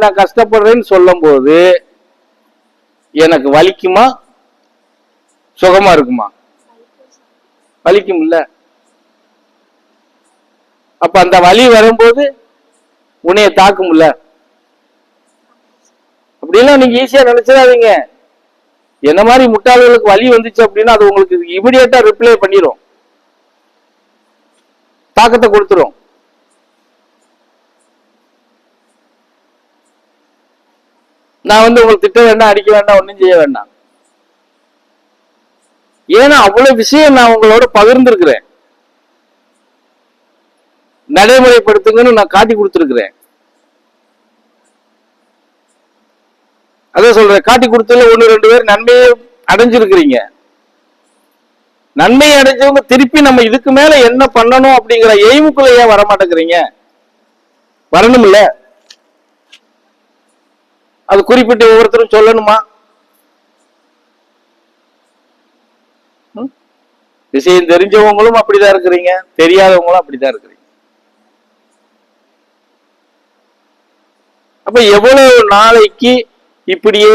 நான் கஷ்டப்படுறேன்னு சொல்லும் போது எனக்கு வலிக்குமா சுகமா இருக்குமா? வலிக்கும் இல்ல. அப்ப அந்த வலி வரும்போது உன்னைய தாக்கும்ல. அப்படிலாம் நீங்க ஈஸியா நினைச்சிடாதீங்க. என்ன மாதிரி முட்டாள்களுக்கு வலி வந்துச்சு அப்படின்னா அது உங்களுக்கு இமிடியேட்டா ரிப்ளை பண்ணிரும், தாக்கத்தை கொடுத்துரும். நான் உங்களுக்கு திட்ட வேண்டாம், அடிக்க வேண்டாம், ஒன்னும் செய்ய வேண்டாம். ஏன்னா அவ்வளவு விஷயம் நான் உங்களோட பகிர்ந்திருக்கிறேன், நடைமுறைப்படுத்துங்கன்னு நான் காட்டி கொடுத்திருக்கிறேன். அதான் சொல்றேன், காட்டி கொடுத்ததுல 1-2 பேர் நன்மையை அடைஞ்சிருக்கிறீங்க. நன்மையை அடைஞ்சவங்க திருப்பி நம்ம இதுக்கு மேல என்ன பண்ணணும் அப்படிங்கிற எய்முக்குள்ள ஏன் வரமாட்டேங்கிறீங்க? வரணும் இல்ல, அது குறிப்பிட்ட ஒவ்வொருத்தரும் சொல்லணுமா? விஷயம் தெரிஞ்சவங்களும் அப்படிதான் இருக்கிறீங்க, தெரியாதவங்களும் அப்படிதான் இருக்கிறீங்க. அப்ப எவ்வளவு நாளைக்கு இப்படியே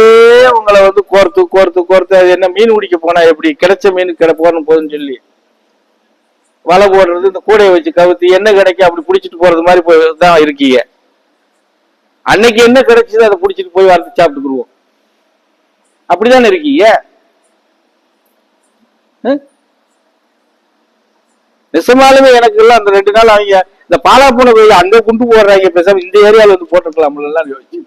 உங்களை கோர்த்து கோர்த்து கோர்த்து, அது என்ன மீன் பிடிக்க போனா எப்படி கிடைச்ச மீன் போறணும் போதுன்னு சொல்லி வலை போடுறது, இந்த கூடையை வச்சு கவுத்து என்ன கிடைக்க அப்படி பிடிச்சிட்டு போறது மாதிரி தான் இருக்கீங்க. அன்னைக்கு என்ன கிடைச்சது அதை பிடிச்சிட்டு போய் வறுத்து சாப்பிட்டுக்குருவோம், அப்படிதானே இருக்கீங்க. நிசமாலுமே எனக்கு எல்லாம் அந்த 2 நாள் அவங்க இந்த பாலா போன கோயில் அங்க குண்டு போடுறாங்க, பேசாம இந்த ஏரியால போட்டுருக்கலாம் யோசிச்சு.